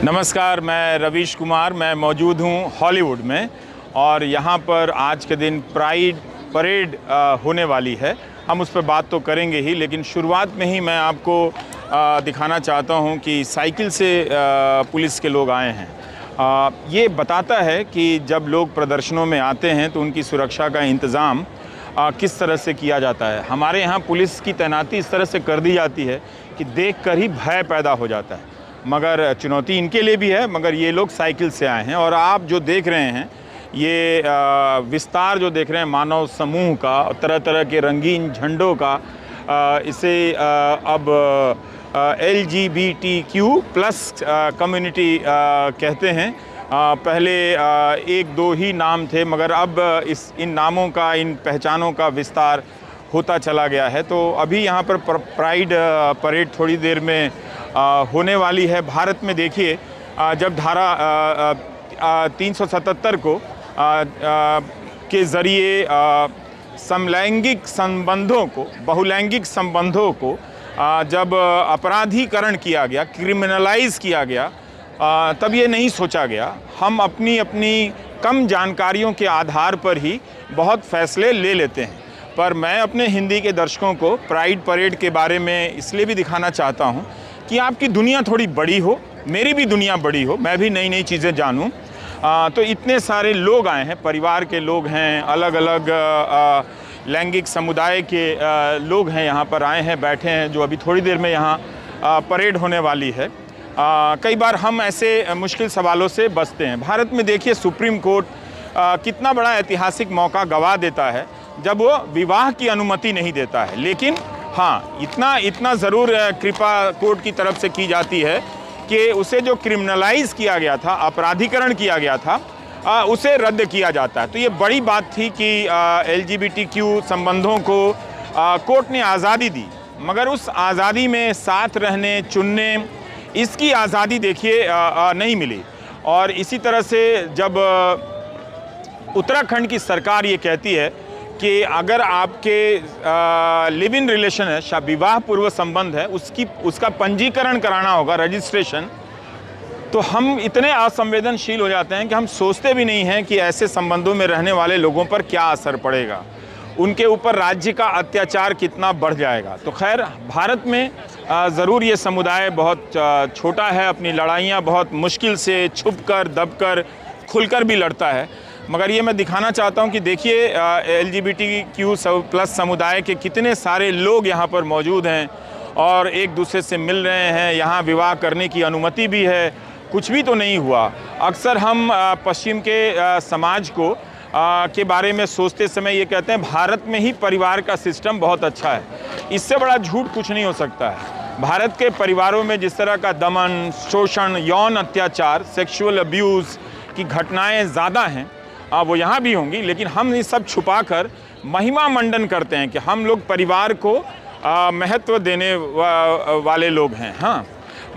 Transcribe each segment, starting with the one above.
नमस्कार, मैं रवीश कुमार। मैं मौजूद हूँ हॉलीवुड में और यहाँ पर आज के दिन प्राइड परेड होने वाली है। हम उस पर बात तो करेंगे ही, लेकिन शुरुआत में ही मैं आपको दिखाना चाहता हूँ कि साइकिल से पुलिस के लोग आए हैं। ये बताता है कि जब लोग प्रदर्शनों में आते हैं तो उनकी सुरक्षा का इंतज़ाम किस तरह से किया जाता है। हमारे यहाँ पुलिस की तैनाती इस तरह से कर दी जाती है कि देखकर ही भय पैदा हो जाता है। मगर चुनौती इनके लिए भी है, मगर ये लोग साइकिल से आए हैं। और आप जो देख रहे हैं, ये विस्तार जो देख रहे हैं मानव समूह का, तरह तरह के रंगीन झंडों का, इसे अब LGBTQ+ कम्युनिटी कहते हैं। पहले एक दो ही नाम थे, मगर अब इन नामों का, इन पहचानों का विस्तार होता चला गया है। तो अभी यहाँ पर प्राइड परेड थोड़ी देर में होने वाली है। भारत में देखिए, जब धारा 377 को के ज़रिए समलैंगिक संबंधों को, बहुलैंगिक संबंधों को जब अपराधीकरण किया गया, क्रिमिनलाइज किया गया, तब ये नहीं सोचा गया। हम अपनी कम जानकारियों के आधार पर ही बहुत फैसले ले लेते हैं। पर मैं अपने हिंदी के दर्शकों को प्राइड परेड के बारे में इसलिए भी दिखाना चाहता हूँ कि आपकी दुनिया थोड़ी बड़ी हो, मेरी भी दुनिया बड़ी हो, मैं भी नई नई चीज़ें जानूँ। तो इतने सारे लोग आए हैं, परिवार के लोग हैं, अलग अलग लैंगिक समुदाय के लोग हैं, यहाँ पर आए हैं, बैठे हैं, जो अभी थोड़ी देर में यहाँ परेड होने वाली है। कई बार हम ऐसे मुश्किल सवालों से बचते हैं। भारत में देखिए, सुप्रीम कोर्ट कितना बड़ा ऐतिहासिक मौका गंवा देता है जब वो विवाह की अनुमति नहीं देता है। लेकिन हाँ, इतना ज़रूर कृपा कोर्ट की तरफ से की जाती है कि उसे जो क्रिमिनलाइज किया गया था, अपराधीकरण किया गया था, उसे रद्द किया जाता है। तो ये बड़ी बात थी कि LGBTQ संबंधों को कोर्ट ने आज़ादी दी, मगर उस आज़ादी में साथ रहने, चुनने, इसकी आज़ादी देखिए नहीं मिली। और इसी तरह से जब उत्तराखंड की सरकार ये कहती है कि अगर आपके लिव इन रिलेशन है, विवाह पूर्व संबंध है, उसका पंजीकरण कराना होगा, रजिस्ट्रेशन, तो हम इतने असंवेदनशील हो जाते हैं कि हम सोचते भी नहीं हैं कि ऐसे संबंधों में रहने वाले लोगों पर क्या असर पड़ेगा, उनके ऊपर राज्य का अत्याचार कितना बढ़ जाएगा। तो खैर, भारत में ज़रूर ये समुदाय बहुत छोटा है, अपनी लड़ाइयाँ बहुत मुश्किल से छुपकर, दबकर, खुलकर भी लड़ता है। मगर ये मैं दिखाना चाहता हूँ कि देखिए, LGBTQ+ समुदाय के कितने सारे लोग यहाँ पर मौजूद हैं और एक दूसरे से मिल रहे हैं। यहाँ विवाह करने की अनुमति भी है, कुछ भी तो नहीं हुआ। अक्सर हम पश्चिम के समाज को के बारे में सोचते समय ये कहते हैं, भारत में ही परिवार का सिस्टम बहुत अच्छा है। इससे बड़ा झूठ कुछ नहीं हो सकता है। भारत के परिवारों में जिस तरह का दमन, शोषण, यौन अत्याचार, सेक्सुअल अब्यूज़ की घटनाएं ज़्यादा हैं, वो यहाँ भी होंगी। लेकिन हम ये सब छुपाकर महिमा मंडन करते हैं कि हम लोग परिवार को महत्व देने वाले लोग हैं। हाँ,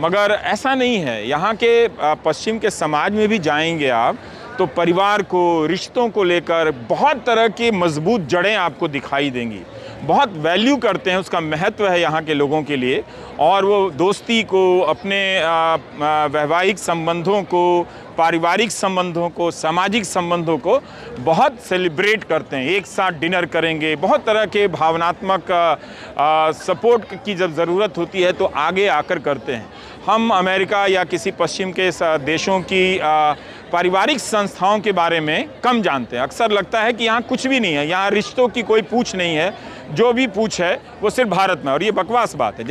मगर ऐसा नहीं है। यहाँ के पश्चिम के समाज में भी जाएंगे आप तो परिवार को, रिश्तों को लेकर बहुत तरह की मजबूत जड़ें आपको दिखाई देंगी। बहुत वैल्यू करते हैं, उसका महत्व है यहाँ के लोगों के लिए। और वो दोस्ती को, अपने वैवाहिक संबंधों को, पारिवारिक संबंधों को, सामाजिक संबंधों को बहुत सेलिब्रेट करते हैं। एक साथ डिनर करेंगे, बहुत तरह के भावनात्मक सपोर्ट की जब ज़रूरत होती है तो आगे आकर करते हैं। हम अमेरिका या किसी पश्चिम के देशों की पारिवारिक संस्थाओं के बारे में कम जानते हैं। अक्सर लगता है कि यहाँ कुछ भी नहीं है, यहाँ रिश्तों की कोई पूछ नहीं है, जो भी पूछ है वो सिर्फ भारत में। और ये बकवास बात है।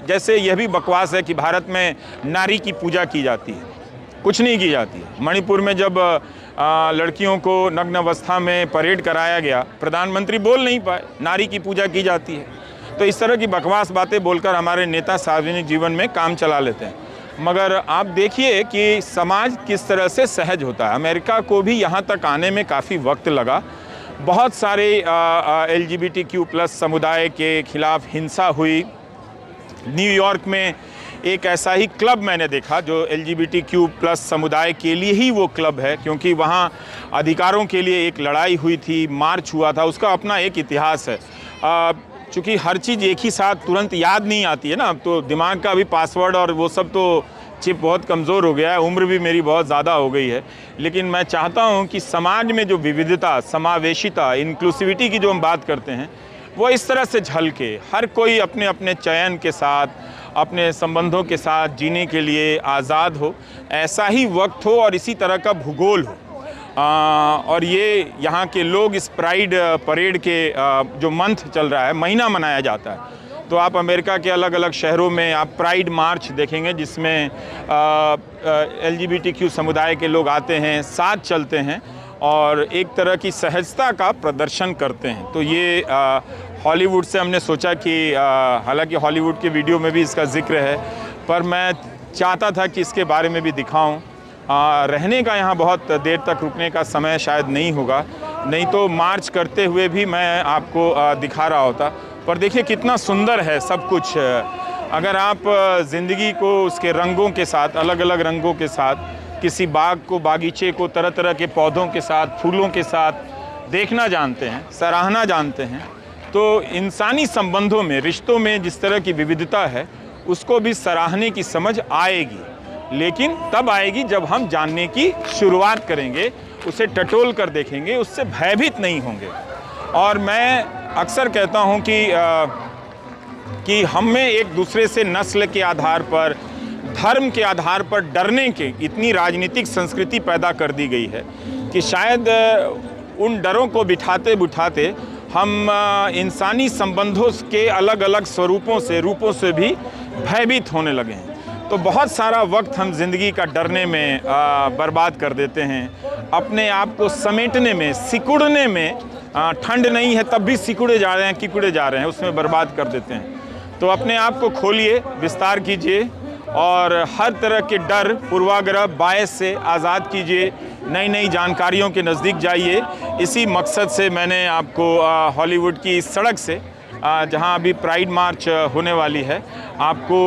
जैसे यह भी बकवास है कि भारत में नारी की पूजा की जाती है, कुछ नहीं की जाती है। मणिपुर में जब लड़कियों को नग्न अवस्था में परेड कराया गया, प्रधानमंत्री बोल नहीं पाए, नारी की पूजा की जाती है। तो इस तरह की बकवास बातें बोलकर हमारे नेता सार्वजनिक जीवन में काम चला लेते हैं। मगर आप देखिए कि समाज किस तरह से सहज होता है। अमेरिका को भी यहाँ तक आने में काफ़ी वक्त लगा। बहुत सारे LGBTQ+ समुदाय के खिलाफ हिंसा हुई। न्यूयॉर्क में एक ऐसा ही क्लब मैंने देखा जो LGBTQ+ समुदाय के लिए ही वो क्लब है, क्योंकि वहाँ अधिकारों के लिए एक लड़ाई हुई थी, मार्च हुआ था, उसका अपना एक इतिहास है। चूँकि हर चीज़ एक ही साथ तुरंत याद नहीं आती है ना, तो दिमाग का भी पासवर्ड और वो सब तो चिप बहुत कमज़ोर हो गया है, उम्र भी मेरी बहुत ज़्यादा हो गई है, लेकिन मैं चाहता हूँ कि समाज में जो विविधता, समावेशिता, इंक्लूसिविटी की जो हम बात करते हैं, वो इस तरह से झलके, हर कोई अपने अपने चयन के साथ, अपने संबंधों के साथ जीने के लिए आज़ाद हो, ऐसा ही वक्त हो और इसी तरह का भूगोल हो। और ये यहाँ के लोग इस प्राइड परेड के जो मंथ चल रहा है, महीना मनाया जाता है, तो आप अमेरिका के अलग अलग शहरों में आप प्राइड मार्च देखेंगे जिसमें LGBTQ समुदाय के लोग आते हैं, साथ चलते हैं और एक तरह की सहजता का प्रदर्शन करते हैं। तो ये हॉलीवुड से हमने सोचा कि हालांकि हॉलीवुड के वीडियो में भी इसका जिक्र है, पर मैं चाहता था कि इसके बारे में भी दिखाऊं। रहने का यहाँ बहुत देर तक रुकने का समय शायद नहीं होगा, नहीं तो मार्च करते हुए भी मैं आपको दिखा रहा होता। पर देखिए कितना सुंदर है सब कुछ। अगर आप ज़िंदगी को उसके रंगों के साथ, अलग अलग रंगों के साथ, किसी बाग को, बागीचे को तरह तरह के पौधों के साथ, फूलों के साथ देखना जानते हैं, सराहना जानते हैं, तो इंसानी संबंधों में, रिश्तों में जिस तरह की विविधता है उसको भी सराहने की समझ आएगी। लेकिन तब आएगी जब हम जानने की शुरुआत करेंगे, उसे टटोल कर देखेंगे, उससे भयभीत नहीं होंगे। और मैं अक्सर कहता हूं कि हमें एक दूसरे से नस्ल के आधार पर, धर्म के आधार पर डरने के इतनी राजनीतिक संस्कृति पैदा कर दी गई है कि शायद उन डरों को बिठाते बिठाते हम इंसानी संबंधों के अलग अलग स्वरूपों से, रूपों से भी भयभीत होने लगे हैं। तो बहुत सारा वक्त हम ज़िंदगी का डरने में बर्बाद कर देते हैं, अपने आप को समेटने में, सिकुड़ने में। ठंड नहीं है तब भी सिकुड़े जा रहे हैं, किकुड़े जा रहे हैं, उसमें बर्बाद कर देते हैं। तो अपने आप को खोलिए, विस्तार कीजिए और हर तरह के डर, पूर्वाग्रह, बायस से आज़ाद कीजिए, नई नई जानकारियों के नज़दीक जाइए। इसी मकसद से मैंने आपको हॉलीवुड की इस सड़क से, जहां अभी प्राइड मार्च होने वाली है, आपको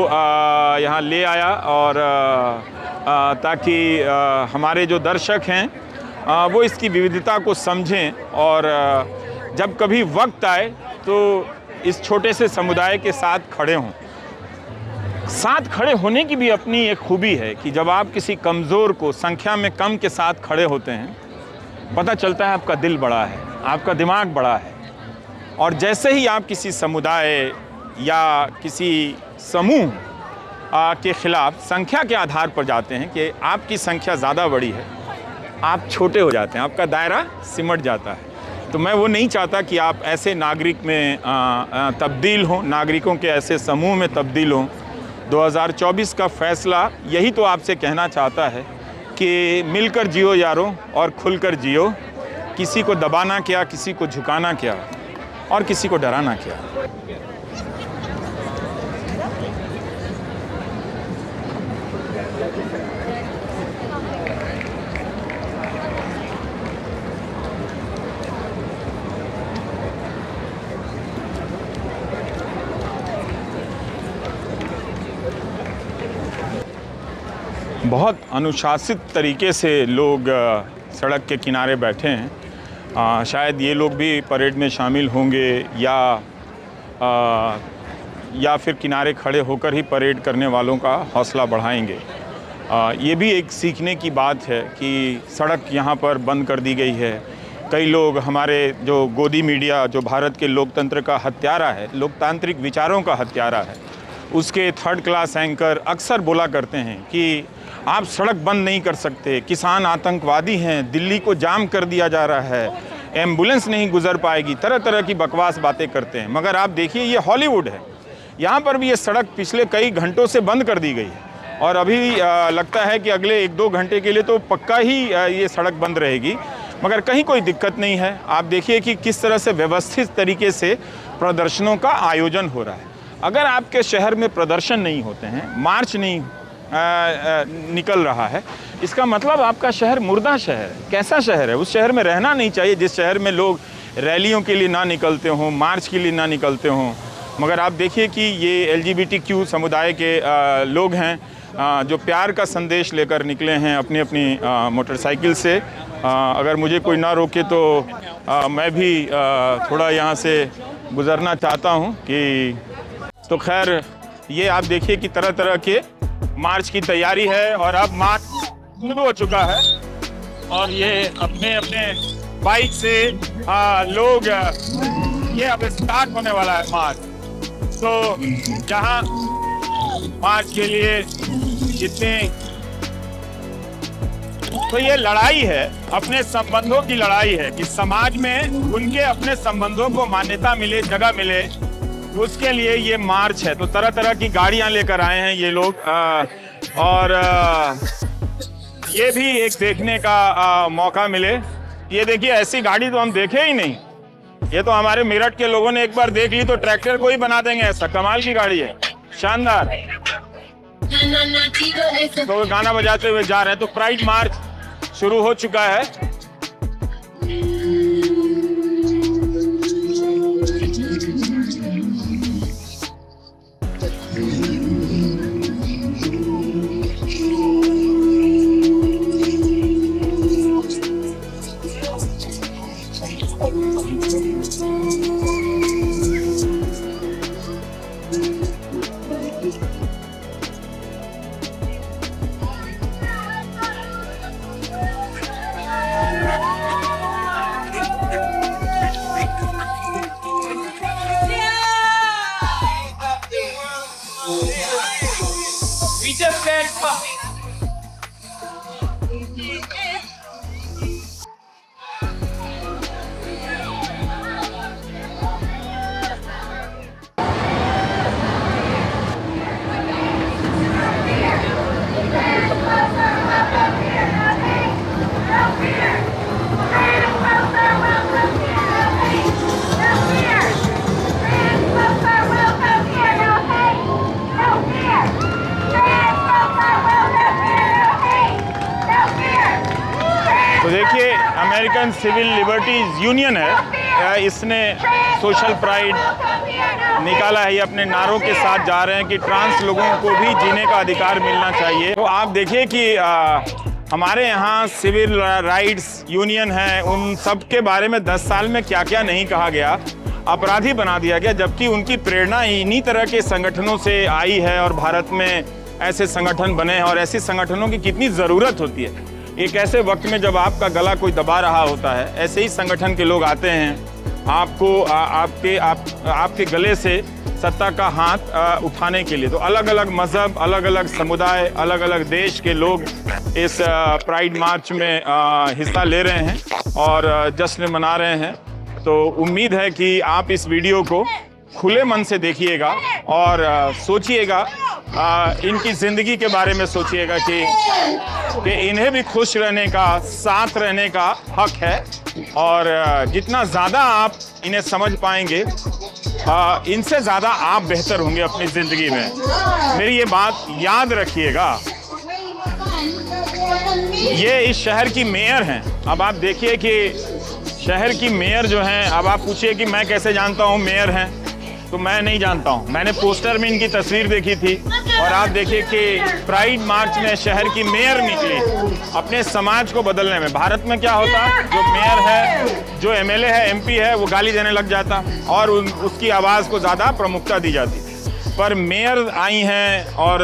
यहां ले आया और ताकि हमारे जो दर्शक हैं वो इसकी विविधता को समझें और जब कभी वक्त आए तो इस छोटे से समुदाय के साथ खड़े हों। साथ खड़े होने की भी अपनी एक खूबी है कि जब आप किसी कमज़ोर को संख्या में कम के साथ खड़े होते हैं, पता चलता है आपका दिल बड़ा है, आपका दिमाग बड़ा है। और जैसे ही आप किसी समुदाय या किसी समूह के ख़िलाफ़ संख्या के आधार पर जाते हैं कि आपकी संख्या ज़्यादा बड़ी है, आप छोटे हो जाते हैं, आपका दायरा सिमट जाता है। तो मैं वो नहीं चाहता कि आप ऐसे नागरिक में तब्दील हों, नागरिकों के ऐसे समूह में तब्दील हों। 2024 का फ़ैसला यही तो आपसे कहना चाहता है कि मिलकर जियो यारों और खुलकर जियो, किसी को दबाना क्या, किसी को झुकाना क्या और किसी को डराना क्या। बहुत अनुशासित तरीके से लोग सड़क के किनारे बैठे हैं। शायद ये लोग भी परेड में शामिल होंगे या फिर किनारे खड़े होकर ही परेड करने वालों का हौसला बढ़ाएंगे। ये भी एक सीखने की बात है कि सड़क यहाँ पर बंद कर दी गई है। कई लोग, हमारे जो गोदी मीडिया, जो भारत के लोकतंत्र का हत्यारा है, लोकतांत्रिक विचारों का हत्यारा है, उसके थर्ड क्लास एंकर अक्सर बोला करते हैं कि आप सड़क बंद नहीं कर सकते, किसान आतंकवादी हैं, दिल्ली को जाम कर दिया जा रहा है, एम्बुलेंस नहीं गुजर पाएगी, तरह तरह की बकवास बातें करते हैं। मगर आप देखिए, ये हॉलीवुड है, यहाँ पर भी ये सड़क पिछले कई घंटों से बंद कर दी गई है और अभी लगता है कि अगले 1-2 घंटे के लिए तो पक्का ही ये सड़क बंद रहेगी। मगर कहीं कोई दिक्कत नहीं है। आप देखिए कि किस तरह से व्यवस्थित तरीके से प्रदर्शनों का आयोजन हो रहा है। अगर आपके शहर में प्रदर्शन नहीं होते हैं, मार्च नहीं निकल रहा है, इसका मतलब आपका शहर मुर्दा शहर है। कैसा शहर है? उस शहर में रहना नहीं चाहिए जिस शहर में लोग रैलियों के लिए ना निकलते हों, मार्च के लिए ना निकलते हों। मगर आप देखिए कि ये LGBTQ समुदाय के लोग हैं जो प्यार का संदेश लेकर निकले हैं अपनी अपनी मोटरसाइकिल से। अगर मुझे कोई ना रोके तो मैं भी थोड़ा यहाँ से गुज़रना चाहता हूँ कि तो खैर ये आप देखिए कि तरह तरह के मार्च की तैयारी है और अब मार्च शुरू हो चुका है और ये अपने अपने बाइक से लोग ये अब स्टार्ट होने वाला है मार्च। तो जहाँ मार्च के लिए जितने तो ये लड़ाई है, अपने संबंधों की लड़ाई है कि समाज में उनके अपने संबंधों को मान्यता मिले, जगह मिले, उसके लिए ये मार्च है। तो तरह तरह की गाड़ियां लेकर आए हैं ये लोग और ये भी एक देखने का मौका मिले। ये देखिए, ऐसी गाड़ी तो हम देखे ही नहीं। ये तो हमारे मेरठ के लोगों ने एक बार देख ली तो ट्रैक्टर को ही बना देंगे, ऐसा कमाल की गाड़ी है, शानदार। तो गाना बजाते हुए जा रहे हैं। तो प्राइड मार्च शुरू हो चुका है। We just said fuck. तो देखिए, अमेरिकन सिविल लिबर्टीज यूनियन है, इसने सोशल प्राइड निकाला है। ये अपने नारों के साथ जा रहे हैं कि ट्रांस लोगों को भी जीने का अधिकार मिलना चाहिए। तो आप देखिए कि हमारे यहाँ सिविल राइट्स यूनियन है, उन सब के बारे में 10 साल में क्या क्या नहीं कहा गया, अपराधी बना दिया गया, जबकि उनकी प्रेरणा इन्हीं तरह के संगठनों से आई है और भारत में ऐसे संगठन बने हैं। और ऐसे संगठनों की कितनी ज़रूरत होती है एक ऐसे वक्त में जब आपका गला कोई दबा रहा होता है। ऐसे ही संगठन के लोग आते हैं आपको आपके गले से सत्ता का हाथ उठाने के लिए। तो अलग अलग मज़हब, अलग अलग समुदाय, अलग अलग देश के लोग इस प्राइड मार्च में हिस्सा ले रहे हैं और जश्न मना रहे हैं। तो उम्मीद है कि आप इस वीडियो को खुले मन से देखिएगा और सोचिएगा, इनकी ज़िंदगी के बारे में सोचिएगा कि इन्हें भी खुश रहने का, साथ रहने का हक है। और जितना ज़्यादा आप इन्हें समझ पाएंगे, इनसे ज़्यादा आप बेहतर होंगे अपनी ज़िंदगी में। मेरी ये बात याद रखिएगा। ये इस शहर की मेयर हैं। अब आप देखिए कि शहर की मेयर जो हैं, अब आप पूछिए कि मैं कैसे जानता हूँ मेयर हैं, तो मैं नहीं जानता हूँ। मैंने पोस्टर में इनकी तस्वीर देखी थी और आप देखिए कि प्राइड मार्च में शहर की मेयर निकली अपने समाज को बदलने में। भारत में क्या होता, जो मेयर है, जो एमएलए है, एमपी है, वो गाली देने लग जाता और उसकी आवाज़ को ज़्यादा प्रमुखता दी जाती। पर मेयर आई हैं और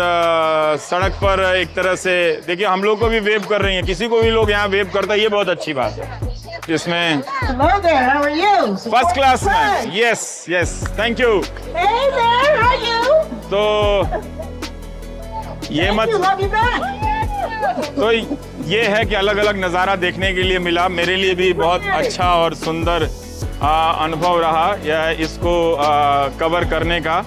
सड़क पर एक तरह से देखिए, हम लोग को भी वेव कर रही हैं, किसी को भी लोग यहाँ वेव करता है, ये बहुत अच्छी बात है। इसमें फर्स्ट क्लास में, यस यस, थैंक यू। तो ये मत, तो ये है कि अलग अलग नज़ारा देखने के लिए मिला। मेरे लिए भी बहुत अच्छा और सुंदर अनुभव रहा यह इसको कवर करने का।